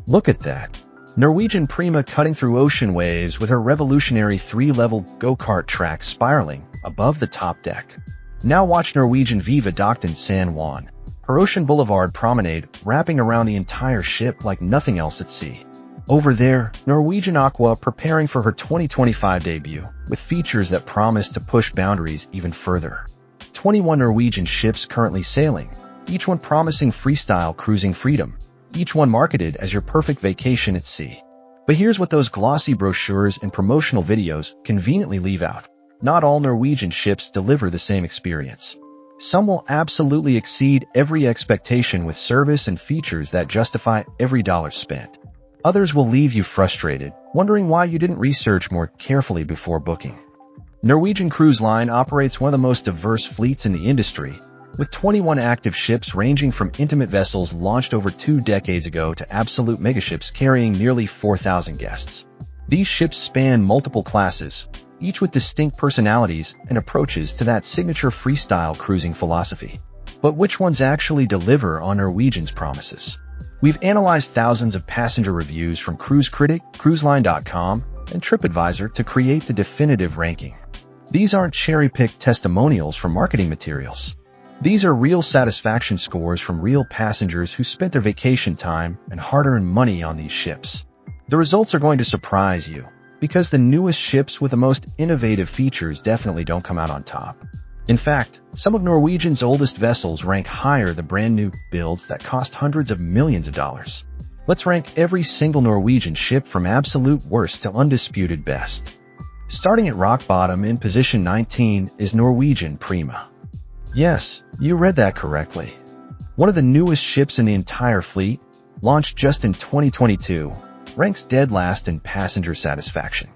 Look at that. Norwegian Prima cutting through ocean waves with her revolutionary 3-level go-kart track spiraling above the top deck. Now watch Norwegian Viva docked in San Juan, her Ocean Boulevard promenade wrapping around the entire ship like nothing else at sea. Over there, Norwegian Aqua preparing for her 2025 debut, with features that promise to push boundaries even further. 21 Norwegian ships currently sailing, each one promising freestyle cruising freedom, each one marketed as your perfect vacation at sea. But here's what those glossy brochures and promotional videos conveniently leave out. Not all Norwegian ships deliver the same experience. Some will absolutely exceed every expectation with service and features that justify every dollar spent. Others will leave you frustrated, wondering why you didn't research more carefully before booking. Norwegian Cruise Line operates one of the most diverse fleets in the industry, with 21 active ships ranging from intimate vessels launched over 2 decades ago to absolute megaships carrying nearly 4,000 guests. These ships span multiple classes, each with distinct personalities and approaches to that signature freestyle cruising philosophy. But which ones actually deliver on Norwegian's promises? We've analyzed thousands of passenger reviews from Cruise Critic, CruiseLine.com, and TripAdvisor to create the definitive ranking. These aren't cherry-picked testimonials from marketing materials. These are real satisfaction scores from real passengers who spent their vacation time and hard-earned money on these ships. The results are going to surprise you, because the newest ships with the most innovative features definitely don't come out on top. In fact, some of Norwegian's oldest vessels rank higher than brand-new builds that cost hundreds of millions of dollars. Let's rank every single Norwegian ship from absolute worst to undisputed best. Starting at rock bottom in position 19 is Norwegian Prima. Yes, you read that correctly. One of the newest ships in the entire fleet, launched just in 2022, ranks dead last in passenger satisfaction.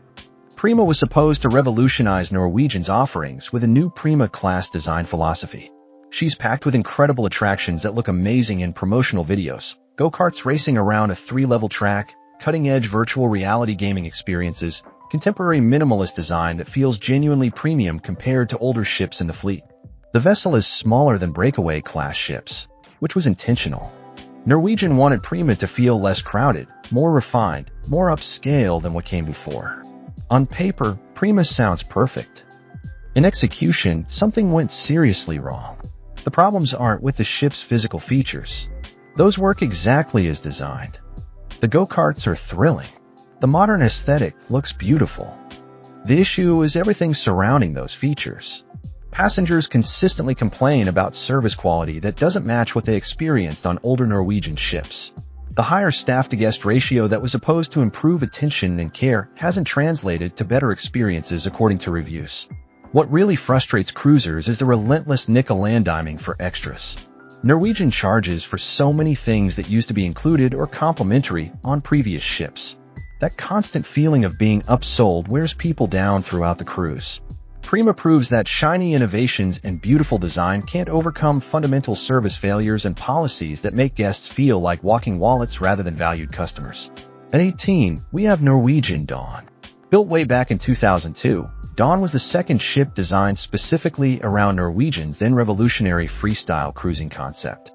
Prima was supposed to revolutionize Norwegian's offerings with a new Prima-class design philosophy. She's packed with incredible attractions that look amazing in promotional videos, go-karts racing around a 3-level track, cutting-edge virtual reality gaming experiences, contemporary minimalist design that feels genuinely premium compared to older ships in the fleet. The vessel is smaller than Breakaway-class ships, which was intentional. Norwegian wanted Prima to feel less crowded, more refined, more upscale than what came before. On paper, Prima sounds perfect. In execution, something went seriously wrong. The problems aren't with the ship's physical features. Those work exactly as designed. The go-karts are thrilling. The modern aesthetic looks beautiful. The issue is everything surrounding those features. Passengers consistently complain about service quality that doesn't match what they experienced on older Norwegian ships. The higher staff-to-guest ratio that was supposed to improve attention and care hasn't translated to better experiences according to reviews. What really frustrates cruisers is the relentless nickel-and-diming for extras. Norwegian charges for so many things that used to be included or complimentary on previous ships. That constant feeling of being upsold wears people down throughout the cruise. Prima proves that shiny innovations and beautiful design can't overcome fundamental service failures and policies that make guests feel like walking wallets rather than valued customers. At 18, we have Norwegian Dawn. Built way back in 2002, Dawn was the second ship designed specifically around Norwegian's then revolutionary freestyle cruising concept.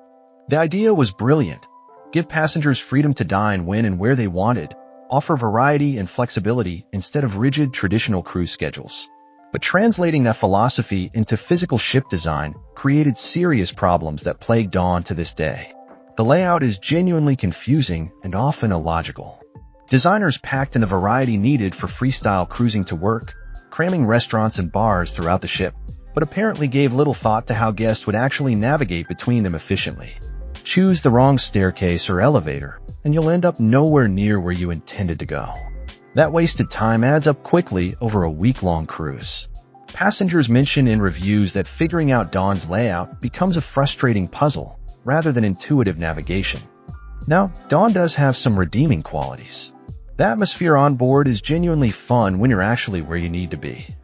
The idea was brilliant. Give passengers freedom to dine when and where they wanted, offer variety and flexibility instead of rigid traditional cruise schedules. But translating that philosophy into physical ship design created serious problems that plague Dawn to this day. The layout is genuinely confusing and often illogical. Designers packed in the variety needed for freestyle cruising to work, cramming restaurants and bars throughout the ship, but apparently gave little thought to how guests would actually navigate between them efficiently. Choose the wrong staircase or elevator, and you'll end up nowhere near where you intended to go. That wasted time adds up quickly over a week-long cruise. Passengers mention in reviews that figuring out Dawn's layout becomes a frustrating puzzle rather than intuitive navigation. Now, Dawn does have some redeeming qualities. The atmosphere on board is genuinely fun when you're actually where you need to be.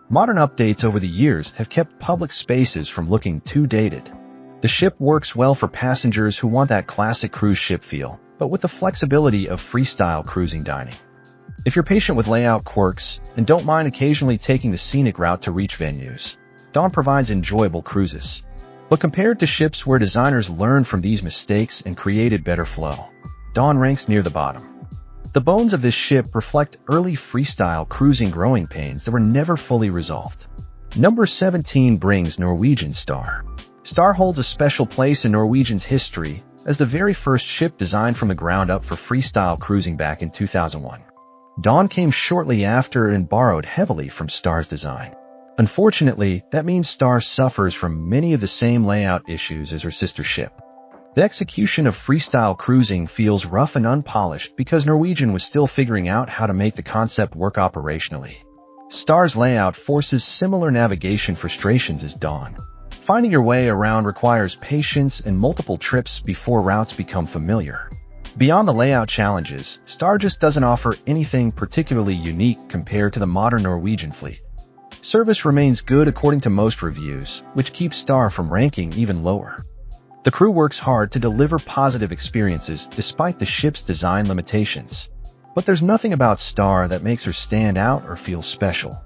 Modern updates over the years have kept public spaces from looking too dated. The ship works well for passengers who want that classic cruise ship feel, but with the flexibility of freestyle cruising dining. If you're patient with layout quirks and don't mind occasionally taking the scenic route to reach venues, Dawn provides enjoyable cruises. But compared to ships where designers learned from these mistakes and created better flow, Dawn ranks near the bottom. The bones of this ship reflect early freestyle cruising growing pains that were never fully resolved. Number 17 brings Norwegian Star. Star holds a special place in Norwegian's history as the very first ship designed from the ground up for freestyle cruising back in 2001. Dawn came shortly after and borrowed heavily from Star's design. Unfortunately, that means Star suffers from many of the same layout issues as her sister ship. The execution of freestyle cruising feels rough and unpolished because Norwegian was still figuring out how to make the concept work operationally. Star's layout forces similar navigation frustrations as Dawn. Finding your way around requires patience and multiple trips before routes become familiar. Beyond the layout challenges, Star just doesn't offer anything particularly unique compared to the modern Norwegian fleet. Service remains good according to most reviews, which keeps Star from ranking even lower. The crew works hard to deliver positive experiences despite the ship's design limitations. But there's nothing about Star that makes her stand out or feel special.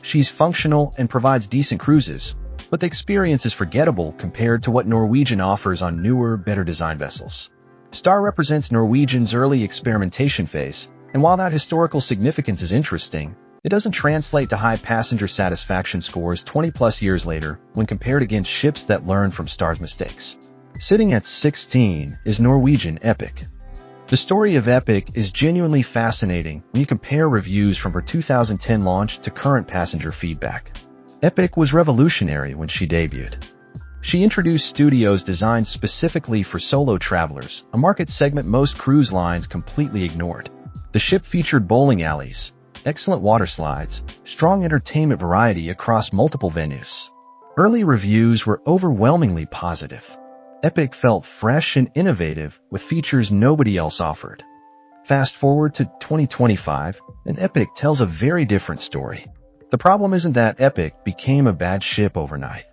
She's functional and provides decent cruises, but the experience is forgettable compared to what Norwegian offers on newer, better-designed vessels. Star represents Norwegian's early experimentation phase, and while that historical significance is interesting, it doesn't translate to high passenger satisfaction scores 20-plus years later when compared against ships that learn from Star's mistakes. Sitting at 16 is Norwegian Epic. The story of Epic is genuinely fascinating when you compare reviews from her 2010 launch to current passenger feedback. Epic was revolutionary when she debuted. She introduced studios designed specifically for solo travelers, a market segment most cruise lines completely ignored. The ship featured bowling alleys, excellent water slides, strong entertainment variety across multiple venues. Early reviews were overwhelmingly positive. Epic felt fresh and innovative with features nobody else offered. Fast forward to 2025, and Epic tells a very different story. The problem isn't that Epic became a bad ship overnight.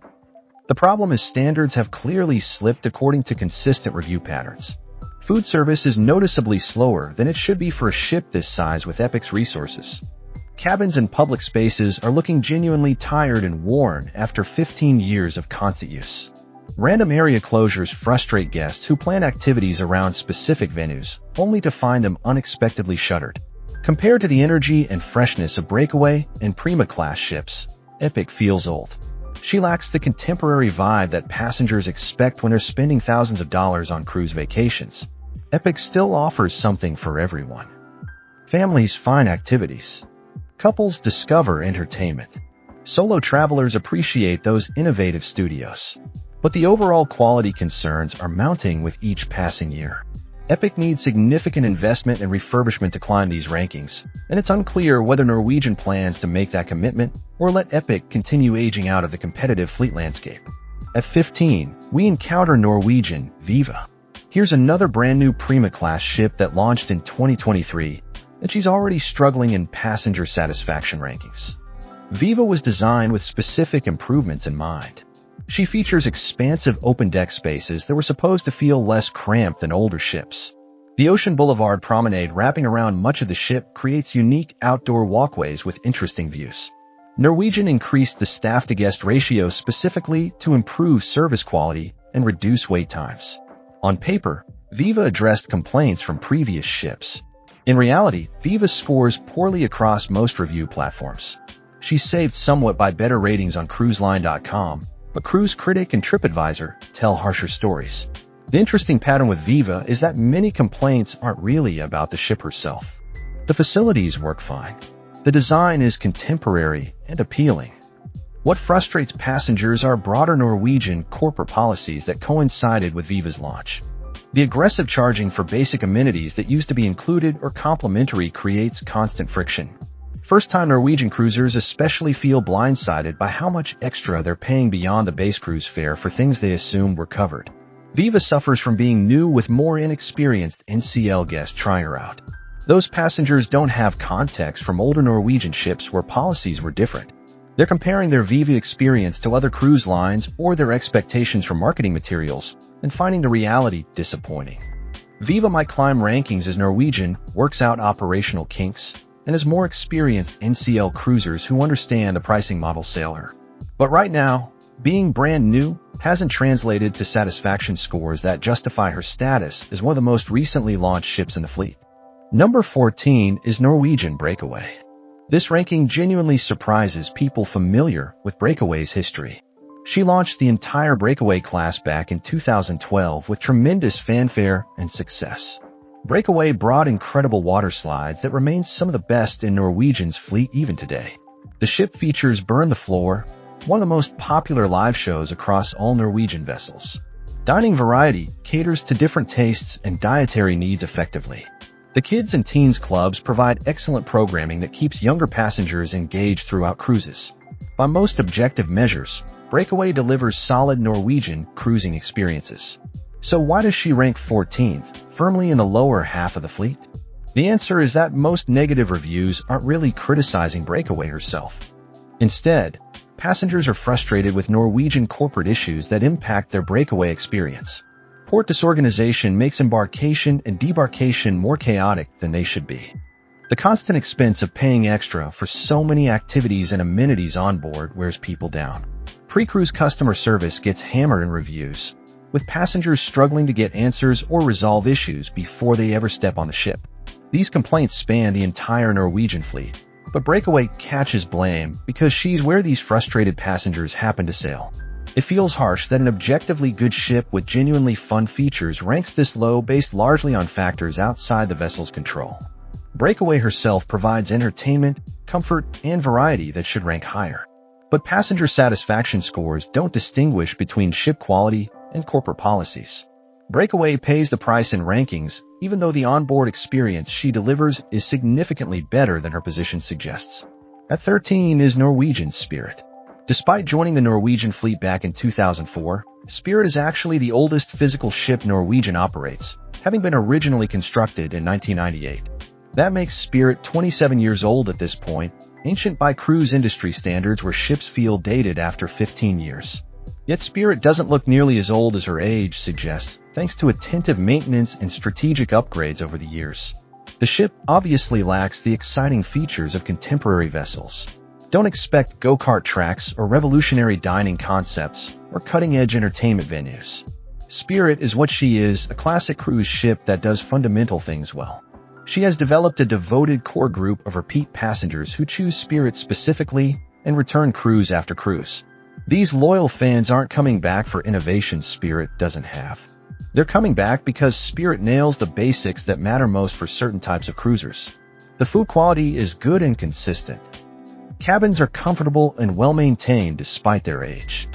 The problem is standards have clearly slipped according to consistent review patterns. Food service is noticeably slower than it should be for a ship this size with Epic's resources. Cabins and public spaces are looking genuinely tired and worn after 15 years of constant use. Random area closures frustrate guests who plan activities around specific venues, only to find them unexpectedly shuttered. Compared to the energy and freshness of Breakaway and Prima-class ships, Epic feels old. She lacks the contemporary vibe that passengers expect when they're spending thousands of dollars on cruise vacations. Epic still offers something for everyone. Families find activities. Couples discover entertainment. Solo travelers appreciate those innovative studios. But the overall quality concerns are mounting with each passing year. Epic needs significant investment and refurbishment to climb these rankings, and it's unclear whether Norwegian plans to make that commitment or let Epic continue aging out of the competitive fleet landscape. At 15, we encounter Norwegian Viva. Here's another brand new Prima-class ship that launched in 2023, and she's already struggling in passenger satisfaction rankings. Viva was designed with specific improvements in mind. She features expansive open-deck spaces that were supposed to feel less cramped than older ships. The Ocean Boulevard promenade wrapping around much of the ship creates unique outdoor walkways with interesting views. Norwegian increased the staff-to-guest ratio specifically to improve service quality and reduce wait times. On paper, Viva addressed complaints from previous ships. In reality, Viva scores poorly across most review platforms. She's saved somewhat by better ratings on cruiseline.com, but Cruise Critic and TripAdvisor tell harsher stories. The interesting pattern with Viva is that many complaints aren't really about the ship herself. The facilities work fine. The design is contemporary and appealing. What frustrates passengers are broader Norwegian corporate policies that coincided with Viva's launch. The aggressive charging for basic amenities that used to be included or complimentary creates constant friction. First-time Norwegian cruisers especially feel blindsided by how much extra they're paying beyond the base cruise fare for things they assumed were covered. Viva suffers from being new with more inexperienced NCL guests trying her out. Those passengers don't have context from older Norwegian ships where policies were different. They're comparing their Viva experience to other cruise lines or their expectations from marketing materials and finding the reality disappointing. Viva might climb rankings as Norwegian works out operational kinks and as more experienced NCL cruisers who understand the pricing model sail her. But right now, being brand new hasn't translated to satisfaction scores that justify her status as one of the most recently launched ships in the fleet. Number 14 is Norwegian Breakaway. This ranking genuinely surprises people familiar with Breakaway's history. She launched the entire Breakaway class back in 2012 with tremendous fanfare and success. Breakaway brought incredible water slides that remain some of the best in Norwegian's fleet even today. The ship features Burn the Floor, one of the most popular live shows across all Norwegian vessels. Dining variety caters to different tastes and dietary needs effectively. The Kids and Teens Clubs provide excellent programming that keeps younger passengers engaged throughout cruises. By most objective measures, Breakaway delivers solid Norwegian cruising experiences. So why does she rank 14th, firmly in the lower half of the fleet? The answer is that most negative reviews aren't really criticizing Breakaway herself. Instead, passengers are frustrated with Norwegian corporate issues that impact their Breakaway experience. Port disorganization makes embarkation and debarkation more chaotic than they should be. The constant expense of paying extra for so many activities and amenities on board wears people down. Pre-cruise customer service gets hammered in reviews, with passengers struggling to get answers or resolve issues before they ever step on the ship. These complaints span the entire Norwegian fleet, but Breakaway catches blame because she's where these frustrated passengers happen to sail. It feels harsh that an objectively good ship with genuinely fun features ranks this low based largely on factors outside the vessel's control. Breakaway herself provides entertainment, comfort, and variety that should rank higher. But passenger satisfaction scores don't distinguish between ship quality and corporate policies. Breakaway pays the price in rankings, even though the onboard experience she delivers is significantly better than her position suggests. At 13 is Norwegian Spirit. Despite joining the Norwegian fleet back in 2004, Spirit is actually the oldest physical ship Norwegian operates, having been originally constructed in 1998. That makes Spirit 27 years old at this point, ancient by cruise industry standards where ships feel dated after 15 years. Yet Spirit doesn't look nearly as old as her age suggests, thanks to attentive maintenance and strategic upgrades over the years. The ship obviously lacks the exciting features of contemporary vessels. Don't expect go-kart tracks or revolutionary dining concepts or cutting-edge entertainment venues. Spirit is what she is, a classic cruise ship that does fundamental things well. She has developed a devoted core group of repeat passengers who choose Spirit specifically and return cruise after cruise. These loyal fans aren't coming back for innovation Spirit doesn't have. They're coming back because Spirit nails the basics that matter most for certain types of cruisers. The food quality is good and consistent. Cabins are comfortable and well-maintained despite their age.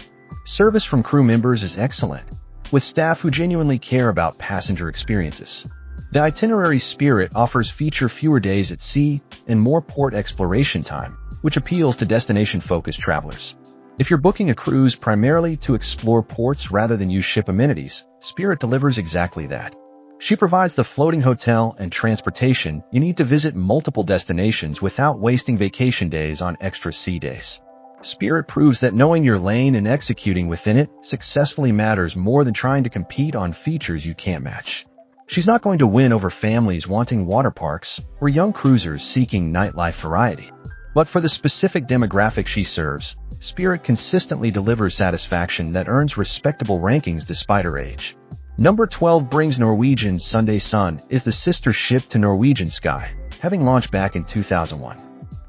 Service from crew members is excellent, with staff who genuinely care about passenger experiences. The itinerary Spirit offers fewer days at sea and more port exploration time, which appeals to destination-focused travelers. If you're booking a cruise primarily to explore ports rather than use ship amenities, Spirit delivers exactly that. She provides the floating hotel and transportation you need to visit multiple destinations without wasting vacation days on extra sea days. Spirit proves that knowing your lane and executing within it successfully matters more than trying to compete on features you can't match. She's not going to win over families wanting water parks or young cruisers seeking nightlife variety. But for the specific demographic she serves, Spirit consistently delivers satisfaction that earns respectable rankings despite her age. Number 12 brings Norwegian Sun is the sister ship to Norwegian Sky, having launched back in 2001.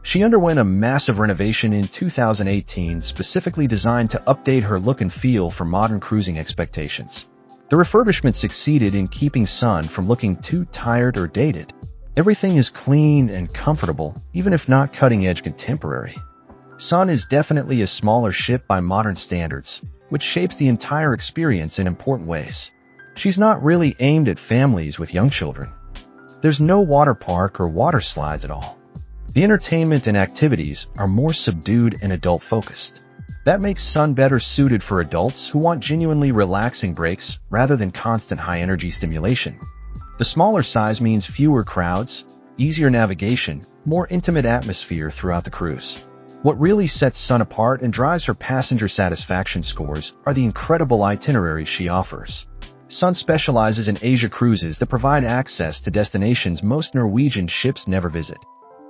She underwent a massive renovation in 2018 specifically designed to update her look and feel for modern cruising expectations. The refurbishment succeeded in keeping Sun from looking too tired or dated. Everything is clean and comfortable, even if not cutting-edge contemporary. Sun is definitely a smaller ship by modern standards, which shapes the entire experience in important ways. She's not really aimed at families with young children. There's no water park or water slides at all. The entertainment and activities are more subdued and adult-focused. That makes Sun better suited for adults who want genuinely relaxing breaks rather than constant high-energy stimulation. The smaller size means fewer crowds, easier navigation, more intimate atmosphere throughout the cruise. What really sets Sun apart and drives her passenger satisfaction scores are the incredible itineraries she offers. Sun specializes in Asia cruises that provide access to destinations most Norwegian ships never visit.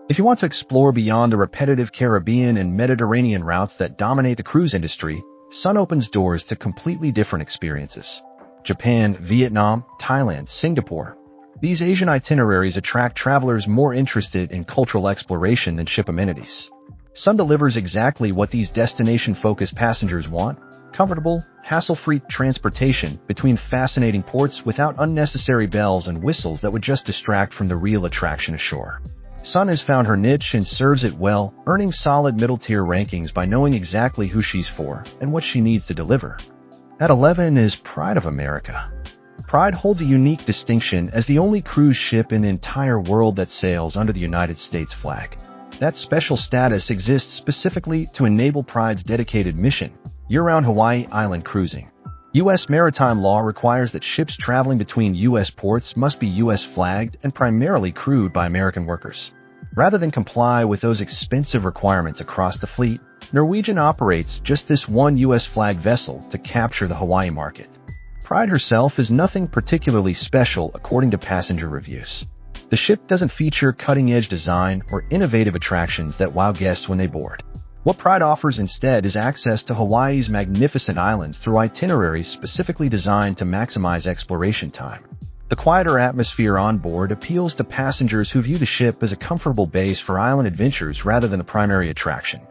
If you want to explore beyond the repetitive Caribbean and Mediterranean routes that dominate the cruise industry, Sun opens doors to completely different experiences. Japan, Vietnam, Thailand, Singapore. These Asian itineraries attract travelers more interested in cultural exploration than ship amenities. Sun delivers exactly what these destination-focused passengers want: comfortable, hassle-free transportation between fascinating ports without unnecessary bells and whistles that would just distract from the real attraction ashore. Sun has found her niche and serves it well, earning solid middle-tier rankings by knowing exactly who she's for and what she needs to deliver. At 11 is Pride of America. Pride holds a unique distinction as the only cruise ship in the entire world that sails under the United States flag. That special status exists specifically to enable Pride's dedicated mission: year-round Hawaii island cruising. U.S. maritime law requires that ships traveling between U.S. ports must be U.S. flagged and primarily crewed by American workers. Rather than comply with those expensive requirements across the fleet, Norwegian operates just this one U.S. flagged vessel to capture the Hawaii market. Pride herself is nothing particularly special according to passenger reviews. The ship doesn't feature cutting-edge design or innovative attractions that wow guests when they board. What Pride offers instead is access to Hawaii's magnificent islands through itineraries specifically designed to maximize exploration time. The quieter atmosphere on board appeals to passengers who view the ship as a comfortable base for island adventures rather than a primary attraction.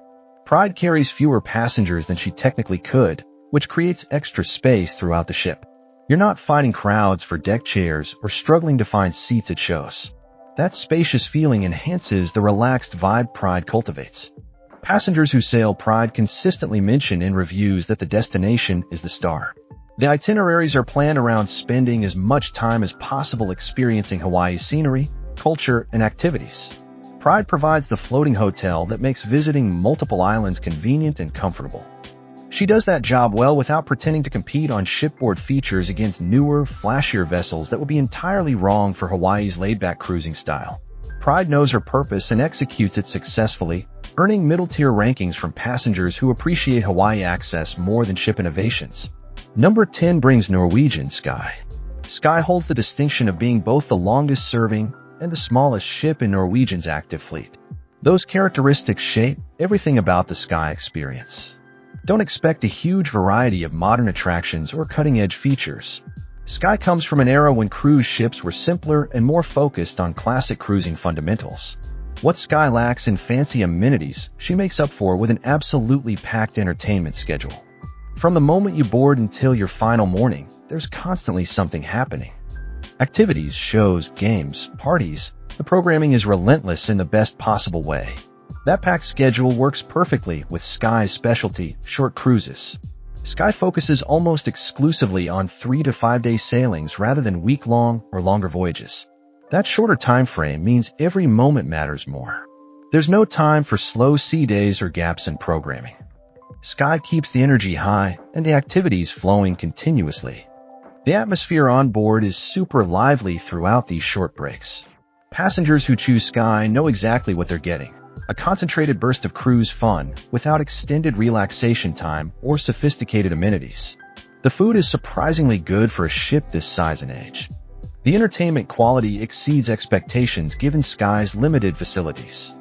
Pride carries fewer passengers than she technically could, which creates extra space throughout the ship. You're not fighting crowds for deck chairs or struggling to find seats at shows. That spacious feeling enhances the relaxed vibe Pride cultivates. Passengers who sail Pride consistently mention in reviews that the destination is the star. The itineraries are planned around spending as much time as possible experiencing Hawaii's scenery, culture, and activities. Pride provides the floating hotel that makes visiting multiple islands convenient and comfortable. She does that job well without pretending to compete on shipboard features against newer, flashier vessels that would be entirely wrong for Hawaii's laid-back cruising style. Pride knows her purpose and executes it successfully, earning middle-tier rankings from passengers who appreciate Hawaii access more than ship innovations. Number 10 brings Norwegian Sky. Sky holds the distinction of being both the longest-serving and the smallest ship in Norwegian's active fleet. Those characteristics shape everything about the Sky experience. Don't expect a huge variety of modern attractions or cutting-edge features. Sky comes from an era when cruise ships were simpler and more focused on classic cruising fundamentals. What Sky lacks in fancy amenities, she makes up for with an absolutely packed entertainment schedule. From the moment you board until your final morning, there's constantly something happening. Activities, shows, games, parties. The programming is relentless in the best possible way. That packed schedule works perfectly with Sky's specialty, short cruises. Sky focuses almost exclusively on 3 to 5 day sailings rather than week-long or longer voyages. That shorter time frame means every moment matters more. There's no time for slow sea days or gaps in programming. Sky keeps the energy high and the activities flowing continuously. The atmosphere on board is super lively throughout these short breaks. Passengers who choose Sky know exactly what they're getting: a concentrated burst of cruise fun without extended relaxation time or sophisticated amenities. The food is surprisingly good for a ship this size and age. The entertainment quality exceeds expectations given Sky's limited facilities.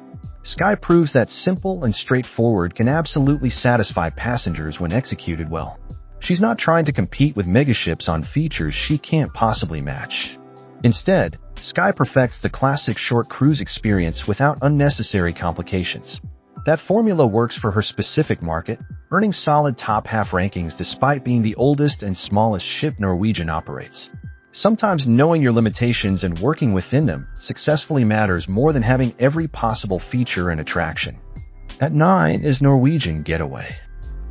Sky proves that simple and straightforward can absolutely satisfy passengers when executed well. She's not trying to compete with megaships on features she can't possibly match. Instead, Sky perfects the classic short cruise experience without unnecessary complications. That formula works for her specific market, earning solid top-half rankings despite being the oldest and smallest ship Norwegian operates. Sometimes knowing your limitations and working within them successfully matters more than having every possible feature and attraction. At 9 is Norwegian Getaway.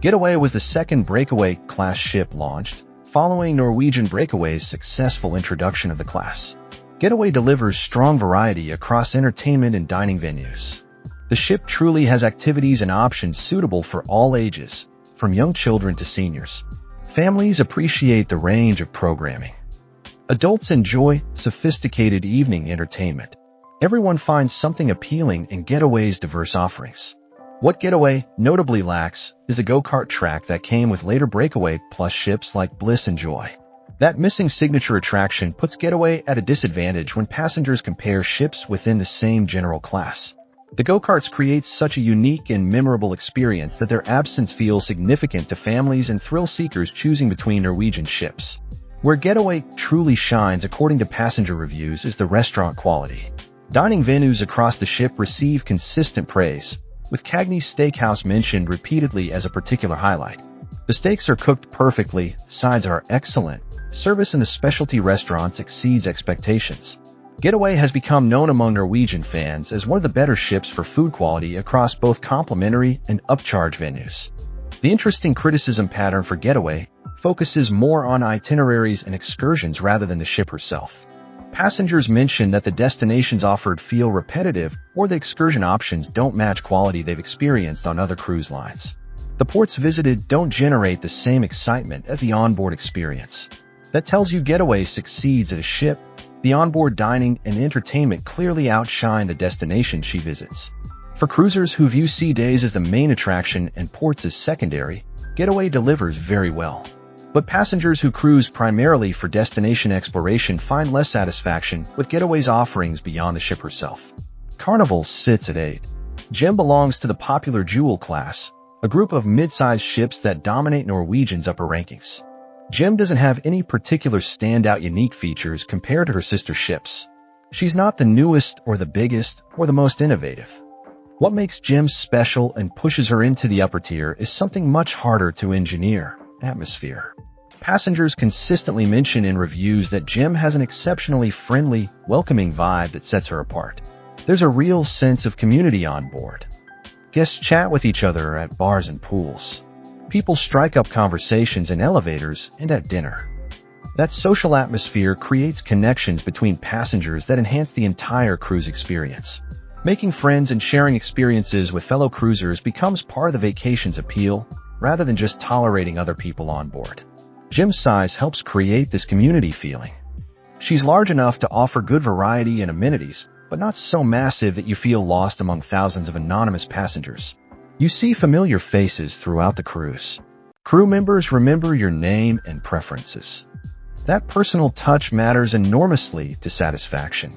Getaway was the second Breakaway class ship launched, following Norwegian Breakaway's successful introduction of the class. Getaway delivers strong variety across entertainment and dining venues. The ship truly has activities and options suitable for all ages, from young children to seniors. Families appreciate the range of programming. Adults enjoy sophisticated evening entertainment. Everyone finds something appealing in Getaway's diverse offerings. What Getaway notably lacks is the go-kart track that came with later Breakaway Plus ships like Bliss and Joy. That missing signature attraction puts Getaway at a disadvantage when passengers compare ships within the same general class. The go-karts create such a unique and memorable experience that their absence feels significant to families and thrill-seekers choosing between Norwegian ships. Where Getaway truly shines, according to passenger reviews, is the restaurant quality. Dining venues across the ship receive consistent praise, with Cagney's Steakhouse mentioned repeatedly as a particular highlight. The steaks are cooked perfectly, sides are excellent, service in the specialty restaurants exceeds expectations. Getaway has become known among Norwegian fans as one of the better ships for food quality across both complimentary and upcharge venues. The interesting criticism pattern for Getaway focuses more on itineraries and excursions rather than the ship herself. Passengers mention that the destinations offered feel repetitive or the excursion options don't match quality they've experienced on other cruise lines. The ports visited don't generate the same excitement as the onboard experience. That tells you Getaway succeeds at a ship. The onboard dining and entertainment clearly outshine the destination she visits. For cruisers who view sea days as the main attraction and ports as secondary, Getaway delivers very well. But passengers who cruise primarily for destination exploration find less satisfaction with Getaway's offerings beyond the ship herself. Carnival sits at 8. Gem belongs to the popular Jewel class, a group of mid-sized ships that dominate Norwegian's upper rankings. Gem doesn't have any particular standout unique features compared to her sister ships. She's not the newest or the biggest or the most innovative. What makes Gem special and pushes her into the upper tier is something much harder to engineer: atmosphere. Passengers consistently mention in reviews that Gem has an exceptionally friendly, welcoming vibe that sets her apart. There's a real sense of community on board. Guests chat with each other at bars and pools. People strike up conversations in elevators and at dinner. That social atmosphere creates connections between passengers that enhance the entire cruise experience. Making friends and sharing experiences with fellow cruisers becomes part of the vacation's appeal, rather than just tolerating other people on board. Gem's size helps create this community feeling. She's large enough to offer good variety and amenities, but not so massive that you feel lost among thousands of anonymous passengers. You see familiar faces throughout the cruise. Crew members remember your name and preferences. That personal touch matters enormously to satisfaction.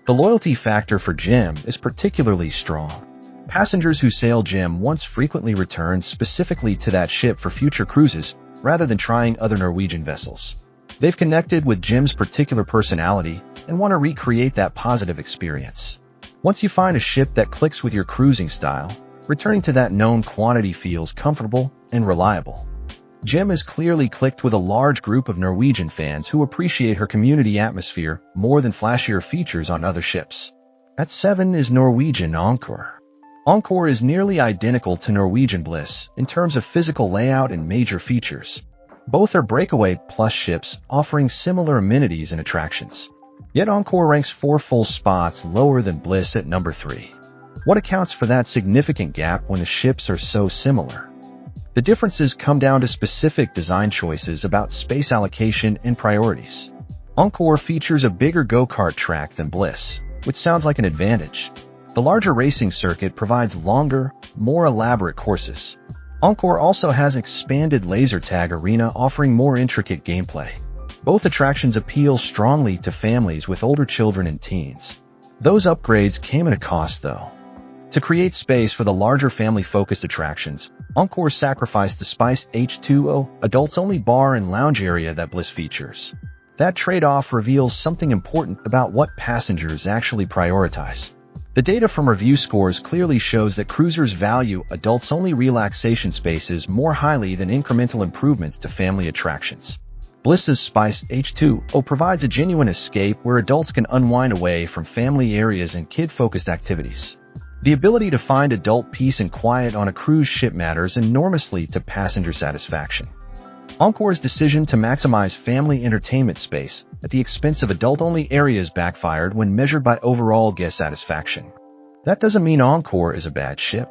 The loyalty factor for Gem is particularly strong. Passengers who sail Gem once frequently return specifically to that ship for future cruises, rather than trying other Norwegian vessels. They've connected with Gem's particular personality and want to recreate that positive experience. Once you find a ship that clicks with your cruising style, returning to that known quantity feels comfortable and reliable. Gem has clearly clicked with a large group of Norwegian fans who appreciate her community atmosphere more than flashier features on other ships. At 7 is Norwegian Encore. Encore is nearly identical to Norwegian Bliss in terms of physical layout and major features. Both are Breakaway Plus ships offering similar amenities and attractions. Yet Encore ranks 4 full spots lower than Bliss at number 3. What accounts for that significant gap when the ships are so similar? The differences come down to specific design choices about space allocation and priorities. Encore features a bigger go-kart track than Bliss, which sounds like an advantage. The larger racing circuit provides longer, more elaborate courses. Encore also has an expanded laser tag arena offering more intricate gameplay. Both attractions appeal strongly to families with older children and teens. Those upgrades came at a cost, though. To create space for the larger family-focused attractions, Encore sacrificed the spiced H2O adults-only bar and lounge area that Bliss features. That trade-off reveals something important about what passengers actually prioritize. The data from review scores clearly shows that cruisers value adults-only relaxation spaces more highly than incremental improvements to family attractions. Bliss's spiced H2O provides a genuine escape where adults can unwind away from family areas and kid-focused activities. The ability to find adult peace and quiet on a cruise ship matters enormously to passenger satisfaction. Encore's decision to maximize family entertainment space at the expense of adult-only areas backfired when measured by overall guest satisfaction. That doesn't mean Encore is a bad ship.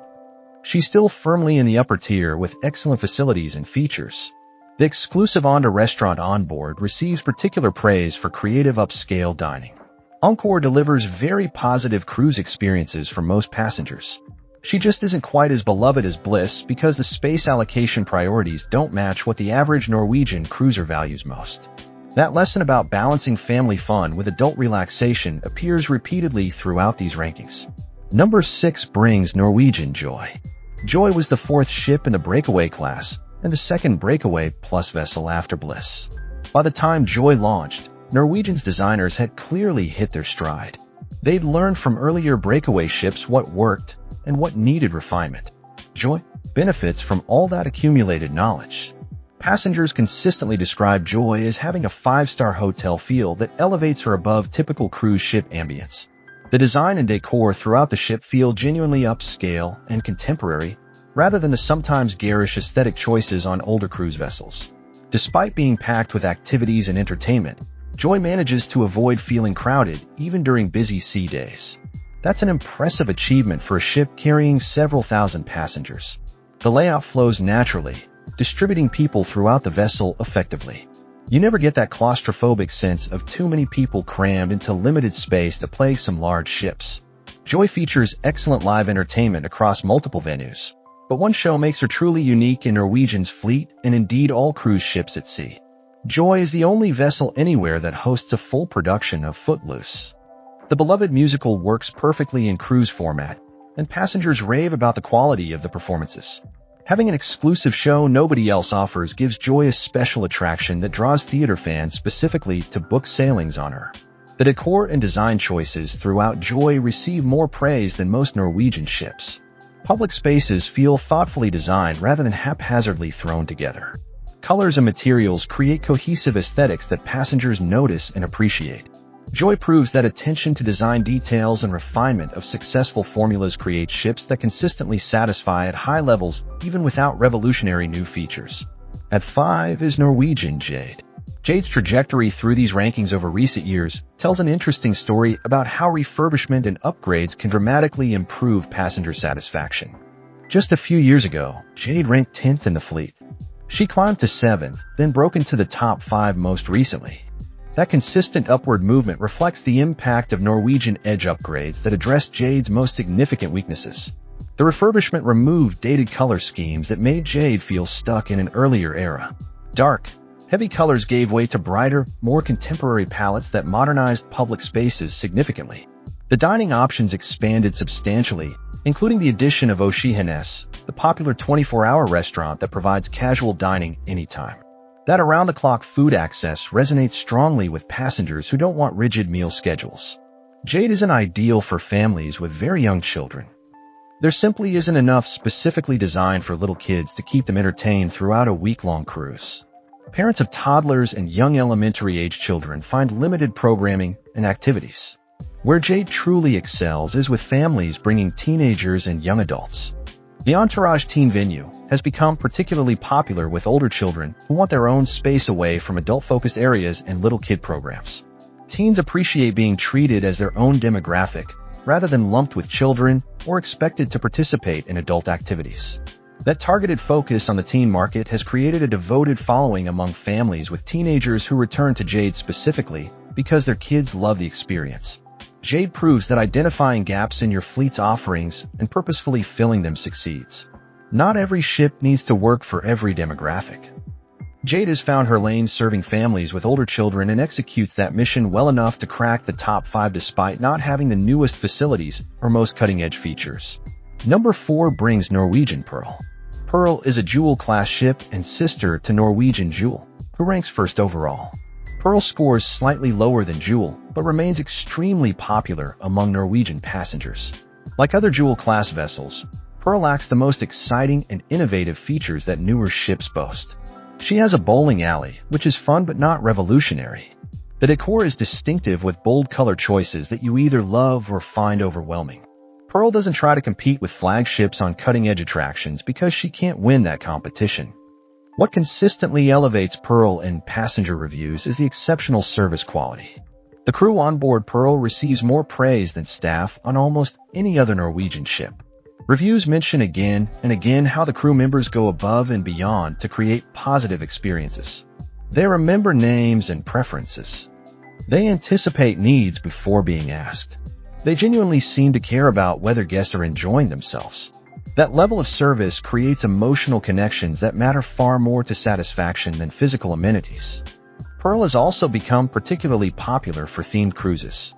She's still firmly in the upper tier with excellent facilities and features. The exclusive Onda restaurant on board receives particular praise for creative upscale dining. Encore delivers very positive cruise experiences for most passengers. She just isn't quite as beloved as Bliss because the space allocation priorities don't match what the average Norwegian cruiser values most. That lesson about balancing family fun with adult relaxation appears repeatedly throughout these rankings. Number 6 brings Norwegian Joy. Joy was the fourth ship in the Breakaway class and the second Breakaway Plus vessel after Bliss. By the time Joy launched, Norwegian's designers had clearly hit their stride. They'd learned from earlier Breakaway ships what worked and what needed refinement. Joy benefits from all that accumulated knowledge. Passengers consistently describe Joy as having a 5-star hotel feel that elevates her above typical cruise ship ambience. The design and decor throughout the ship feel genuinely upscale and contemporary, rather than the sometimes garish aesthetic choices on older cruise vessels. Despite being packed with activities and entertainment, Joy manages to avoid feeling crowded even during busy sea days. That's an impressive achievement for a ship carrying several thousand passengers. The layout flows naturally, distributing people throughout the vessel effectively. You never get that claustrophobic sense of too many people crammed into limited space that plagues some large ships. Joy features excellent live entertainment across multiple venues, but one show makes her truly unique in Norwegian's fleet and indeed all cruise ships at sea. Joy is the only vessel anywhere that hosts a full production of Footloose. The beloved musical works perfectly in cruise format, and passengers rave about the quality of the performances. Having an exclusive show nobody else offers gives Joy a special attraction that draws theater fans specifically to book sailings on her. The decor and design choices throughout Joy receive more praise than most Norwegian ships. Public spaces feel thoughtfully designed rather than haphazardly thrown together. Colors and materials create cohesive aesthetics that passengers notice and appreciate. Joy proves that attention to design details and refinement of successful formulas create ships that consistently satisfy at high levels even without revolutionary new features. At 5 is Norwegian Jade. Jade's trajectory through these rankings over recent years tells an interesting story about how refurbishment and upgrades can dramatically improve passenger satisfaction. Just a few years ago, Jade ranked 10th in the fleet. She climbed to 7th, then broke into the top 5 most recently. That consistent upward movement reflects the impact of Norwegian Edge upgrades that addressed Jade's most significant weaknesses. The refurbishment removed dated color schemes that made Jade feel stuck in an earlier era. Dark, heavy colors gave way to brighter, more contemporary palettes that modernized public spaces significantly. The dining options expanded substantially, including the addition of Oshihenes, the popular 24-hour restaurant that provides casual dining anytime. That around-the-clock food access resonates strongly with passengers who don't want rigid meal schedules. Jade isn't ideal for families with very young children. There simply isn't enough specifically designed for little kids to keep them entertained throughout a week-long cruise. Parents of toddlers and young elementary-age children find limited programming and activities. Where Jade truly excels is with families bringing teenagers and young adults. The Entourage Teen venue has become particularly popular with older children who want their own space away from adult-focused areas and little kid programs. Teens appreciate being treated as their own demographic rather than lumped with children or expected to participate in adult activities. That targeted focus on the teen market has created a devoted following among families with teenagers who return to Jade specifically because their kids love the experience. Jade proves that identifying gaps in your fleet's offerings and purposefully filling them succeeds. Not every ship needs to work for every demographic. Jade has found her lane serving families with older children and executes that mission well enough to crack the top 5 despite not having the newest facilities or most cutting-edge features. Number 4 brings Norwegian Pearl. Pearl is a Jewel-class ship and sister to Norwegian Jewel, who ranks first overall. Pearl scores slightly lower than Jewel, but remains extremely popular among Norwegian passengers. Like other Jewel-class vessels, Pearl lacks the most exciting and innovative features that newer ships boast. She has a bowling alley, which is fun but not revolutionary. The decor is distinctive with bold color choices that you either love or find overwhelming. Pearl doesn't try to compete with flagships on cutting-edge attractions because she can't win that competition. What consistently elevates Pearl in passenger reviews is the exceptional service quality. The crew on board Pearl receives more praise than staff on almost any other Norwegian ship. Reviews mention again and again how the crew members go above and beyond to create positive experiences. They remember names and preferences. They anticipate needs before being asked. They genuinely seem to care about whether guests are enjoying themselves. That level of service creates emotional connections that matter far more to satisfaction than physical amenities. Pearl has also become particularly popular for themed cruises.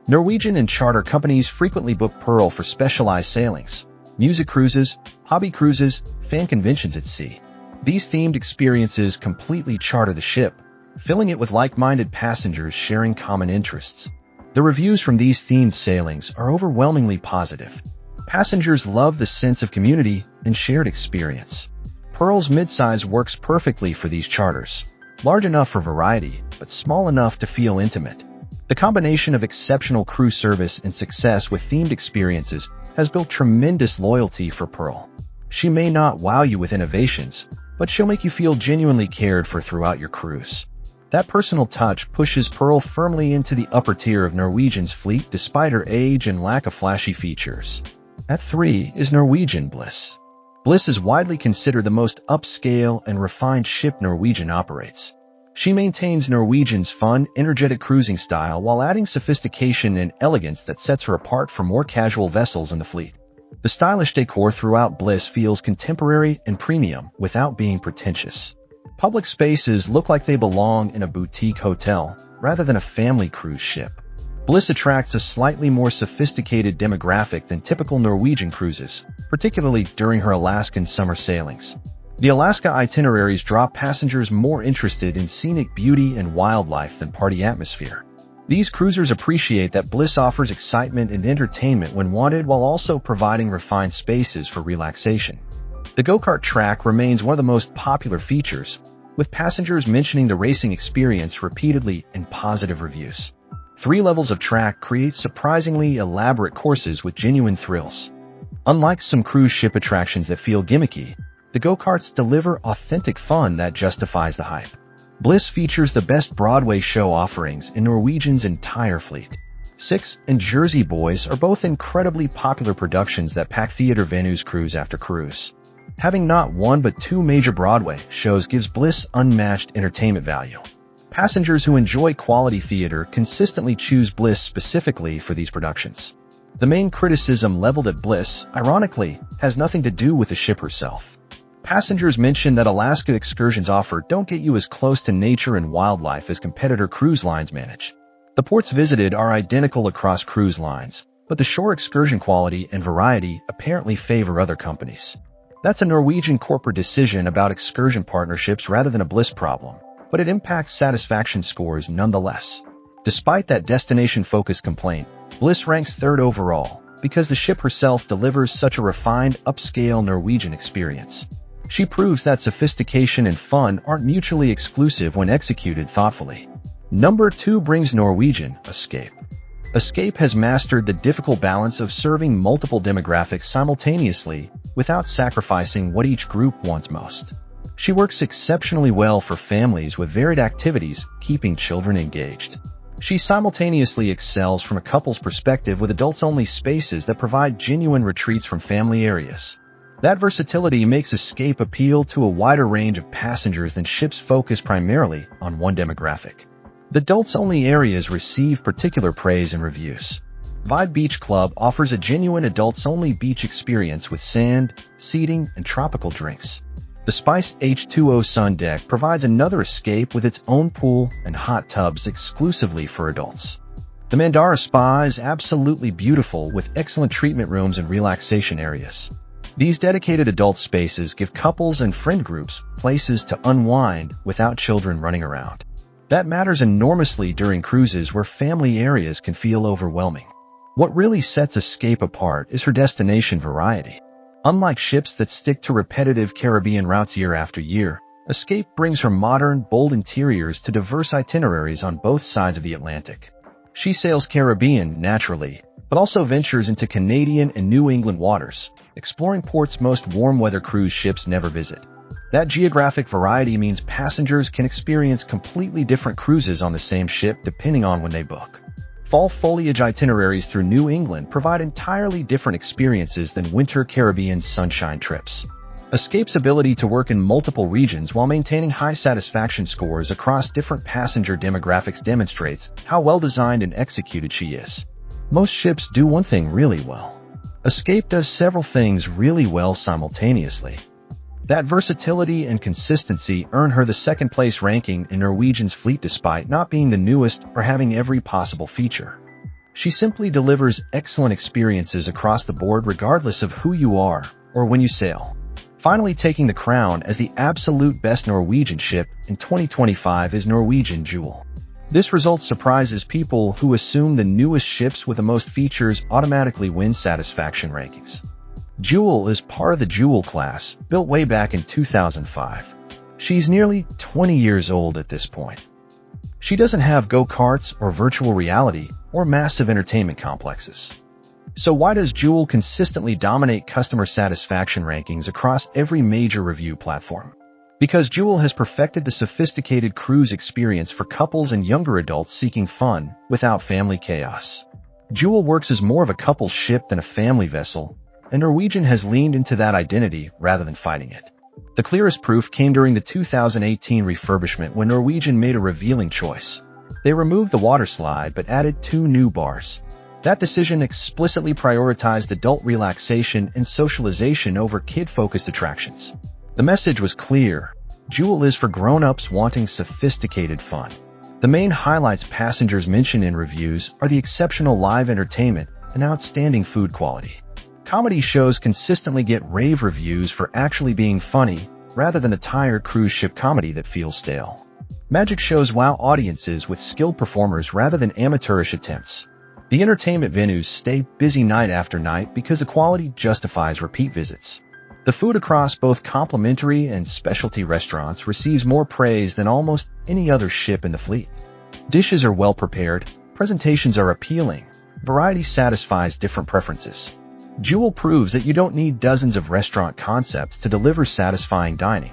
Norwegian and charter companies frequently book Pearl for specialized sailings, music cruises, hobby cruises, fan conventions at sea. These themed experiences completely charter the ship, filling it with like-minded passengers sharing common interests. The reviews from these themed sailings are overwhelmingly positive. Passengers love the sense of community and shared experience. Pearl's midsize works perfectly for these charters, large enough for variety, but small enough to feel intimate. The combination of exceptional crew service and success with themed experiences has built tremendous loyalty for Pearl. She may not wow you with innovations, but she'll make you feel genuinely cared for throughout your cruise. That personal touch pushes Pearl firmly into the upper tier of Norwegian's fleet despite her age and lack of flashy features. At 3 is Norwegian Bliss. Bliss is widely considered the most upscale and refined ship Norwegian operates. She maintains Norwegian's fun, energetic cruising style while adding sophistication and elegance that sets her apart from more casual vessels in the fleet. The stylish decor throughout Bliss feels contemporary and premium without being pretentious. Public spaces look like they belong in a boutique hotel rather than a family cruise ship. Bliss attracts a slightly more sophisticated demographic than typical Norwegian cruises, particularly during her Alaskan summer sailings. The Alaska itineraries draw passengers more interested in scenic beauty and wildlife than party atmosphere. These cruisers appreciate that Bliss offers excitement and entertainment when wanted while also providing refined spaces for relaxation. The go-kart track remains one of the most popular features, with passengers mentioning the racing experience repeatedly in positive reviews. 3 levels of track create surprisingly elaborate courses with genuine thrills. Unlike some cruise ship attractions that feel gimmicky, the go-karts deliver authentic fun that justifies the hype. Bliss features the best Broadway show offerings in Norwegian's entire fleet. 6 and Jersey Boys are both incredibly popular productions that pack theater venues cruise after cruise. Having not one but 2 major Broadway shows gives Bliss unmatched entertainment value. Passengers who enjoy quality theater consistently choose Bliss specifically for these productions. The main criticism leveled at Bliss, ironically, has nothing to do with the ship herself. Passengers mention that Alaska excursions offered don't get you as close to nature and wildlife as competitor cruise lines manage. The ports visited are identical across cruise lines, but the shore excursion quality and variety apparently favor other companies. That's a Norwegian corporate decision about excursion partnerships rather than a Bliss problem, but it impacts satisfaction scores nonetheless. Despite that destination-focused complaint, Bliss ranks 3rd overall because the ship herself delivers such a refined, upscale Norwegian experience. She proves that sophistication and fun aren't mutually exclusive when executed thoughtfully. Number 2 brings Norwegian Escape. Escape has mastered the difficult balance of serving multiple demographics simultaneously without sacrificing what each group wants most. She works exceptionally well for families with varied activities, keeping children engaged. She simultaneously excels from a couple's perspective with adults-only spaces that provide genuine retreats from family areas. That versatility makes Escape appeal to a wider range of passengers than ships focus primarily on one demographic. The adults-only areas receive particular praise and reviews. Vibe Beach Club offers a genuine adults-only beach experience with sand, seating, and tropical drinks. The Spice H2O Sun Deck provides another escape with its own pool and hot tubs exclusively for adults. The Mandara Spa is absolutely beautiful with excellent treatment rooms and relaxation areas. These dedicated adult spaces give couples and friend groups places to unwind without children running around. That matters enormously during cruises where family areas can feel overwhelming. What really sets Escape apart is her destination variety. Unlike ships that stick to repetitive Caribbean routes year after year, Escape brings her modern, bold interiors to diverse itineraries on both sides of the Atlantic. She sails Caribbean, naturally, but also ventures into Canadian and New England waters, exploring ports most warm-weather cruise ships never visit. That geographic variety means passengers can experience completely different cruises on the same ship depending on when they book. Fall foliage itineraries through New England provide entirely different experiences than winter Caribbean sunshine trips. Escape's ability to work in multiple regions while maintaining high satisfaction scores across different passenger demographics demonstrates how well-designed and executed she is. Most ships do one thing really well. Escape does several things really well simultaneously. That versatility and consistency earn her the 2nd place ranking in Norwegian's fleet despite not being the newest or having every possible feature. She simply delivers excellent experiences across the board regardless of who you are or when you sail. Finally, taking the crown as the absolute best Norwegian ship in 2025 is Norwegian Joy. This result surprises people who assume the newest ships with the most features automatically win satisfaction rankings. Joy is part of the Joy class, built way back in 2005. She's nearly 20 years old at this point. She doesn't have go-karts or virtual reality or massive entertainment complexes. So why does Joy consistently dominate customer satisfaction rankings across every major review platform? Because Joy has perfected the sophisticated cruise experience for couples and younger adults seeking fun without family chaos. Joy works as more of a couple ship than a family vessel, and Norwegian has leaned into that identity rather than fighting it. The clearest proof came during the 2018 refurbishment when Norwegian made a revealing choice. They removed the water slide but added 2 new bars. That decision explicitly prioritized adult relaxation and socialization over kid-focused attractions. The message was clear. Joy is for grown-ups wanting sophisticated fun. The main highlights passengers mention in reviews are the exceptional live entertainment and outstanding food quality. Comedy shows consistently get rave reviews for actually being funny, rather than a tired cruise ship comedy that feels stale. Magic shows wow audiences with skilled performers rather than amateurish attempts. The entertainment venues stay busy night after night because the quality justifies repeat visits. The food across both complimentary and specialty restaurants receives more praise than almost any other ship in the fleet. Dishes are well prepared, presentations are appealing, variety satisfies different preferences. Joy proves that you don't need dozens of restaurant concepts to deliver satisfying dining.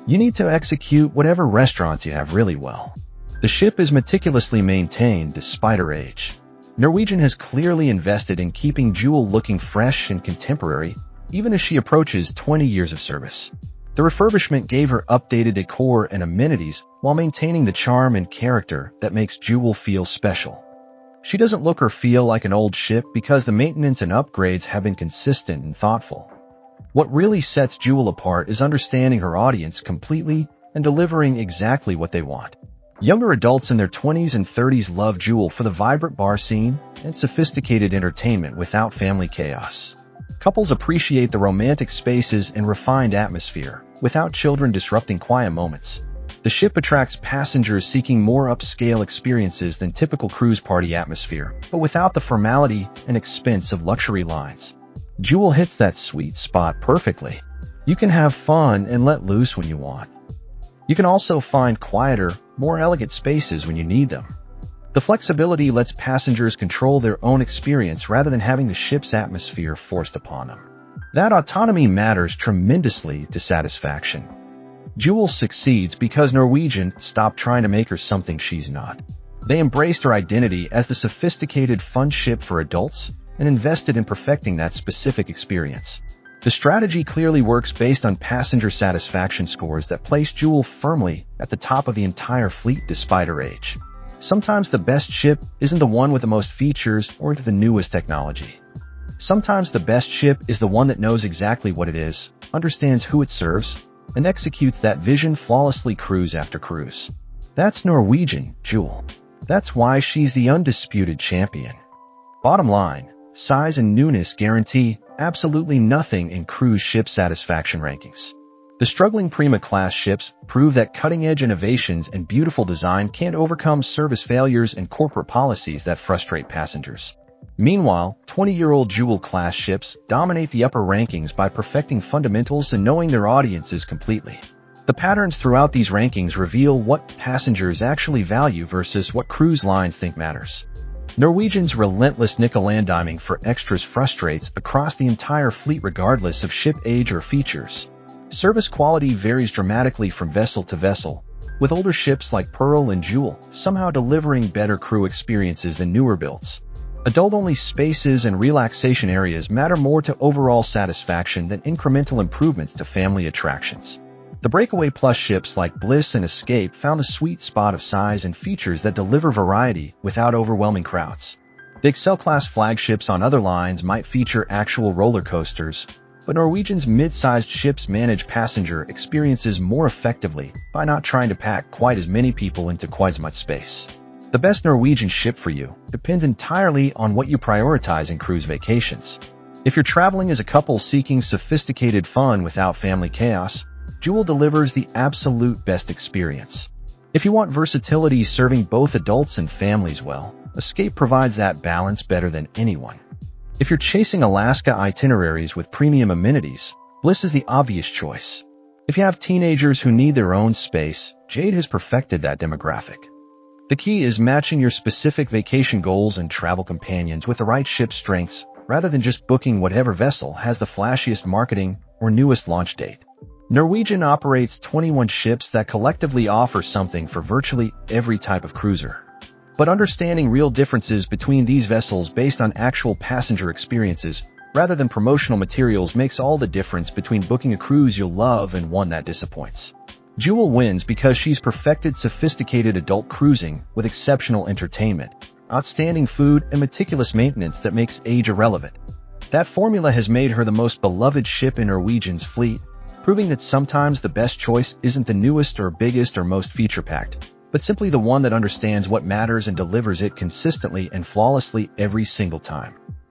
You need to execute whatever restaurants you have really well. The ship is meticulously maintained despite her age. Norwegian has clearly invested in keeping Joy looking fresh and contemporary, even as she approaches 20 years of service. The refurbishment gave her updated decor and amenities while maintaining the charm and character that makes Joy feel special. She doesn't look or feel like an old ship because the maintenance and upgrades have been consistent and thoughtful. What really sets Joy apart is understanding her audience completely and delivering exactly what they want. Younger adults in their 20s and 30s love Joy for the vibrant bar scene and sophisticated entertainment without family chaos. Couples appreciate the romantic spaces and refined atmosphere without children disrupting quiet moments. The ship attracts passengers seeking more upscale experiences than typical cruise party atmosphere, but without the formality and expense of luxury lines. Joy hits that sweet spot perfectly. You can have fun and let loose when you want. You can also find quieter, more elegant spaces when you need them. The flexibility lets passengers control their own experience rather than having the ship's atmosphere forced upon them. That autonomy matters tremendously to satisfaction. Joy succeeds because Norwegian stopped trying to make her something she's not. They embraced her identity as the sophisticated fun ship for adults and invested in perfecting that specific experience. The strategy clearly works based on passenger satisfaction scores that place Joy firmly at the top of the entire fleet despite her age. Sometimes the best ship isn't the one with the most features or the newest technology. Sometimes the best ship is the one that knows exactly what it is, understands who it serves, and executes that vision flawlessly cruise after cruise. That's Norwegian Joy. That's why she's the undisputed champion. Bottom line, size and newness guarantee absolutely nothing in cruise ship satisfaction rankings. The struggling Prima class ships prove that cutting-edge innovations and beautiful design can't overcome service failures and corporate policies that frustrate passengers. Meanwhile, 20-year-old Joy class ships dominate the upper rankings by perfecting fundamentals and knowing their audiences completely. The patterns throughout these rankings reveal what passengers actually value versus what cruise lines think matters. Norwegian's relentless nickel-and-diming for extras frustrates across the entire fleet regardless of ship age or features. Service quality varies dramatically from vessel to vessel, with older ships like Pearl and Joy somehow delivering better crew experiences than newer builds. Adult-only spaces and relaxation areas matter more to overall satisfaction than incremental improvements to family attractions. The Breakaway Plus ships like Bliss and Escape found a sweet spot of size and features that deliver variety without overwhelming crowds. The Excel-class flagships on other lines might feature actual roller coasters, but Norwegian's mid-sized ships manage passenger experiences more effectively by not trying to pack quite as many people into quite as much space. The best Norwegian ship for you depends entirely on what you prioritize in cruise vacations. If you're traveling as a couple seeking sophisticated fun without family chaos, Jewel delivers the absolute best experience. If you want versatility serving both adults and families well, Escape provides that balance better than anyone. If you're chasing Alaska itineraries with premium amenities, Bliss is the obvious choice. If you have teenagers who need their own space, Jade has perfected that demographic. The key is matching your specific vacation goals and travel companions with the right ship strengths, rather than just booking whatever vessel has the flashiest marketing or newest launch date. Norwegian operates 21 ships that collectively offer something for virtually every type of cruiser. But understanding real differences between these vessels based on actual passenger experiences rather than promotional materials makes all the difference between booking a cruise you'll love and one that disappoints. Jewel wins because she's perfected sophisticated adult cruising with exceptional entertainment, outstanding food, and meticulous maintenance that makes age irrelevant. That formula has made her the most beloved ship in Norwegian's fleet, proving that sometimes the best choice isn't the newest or biggest or most feature-packed, but simply the one that understands what matters and delivers it consistently and flawlessly every single time.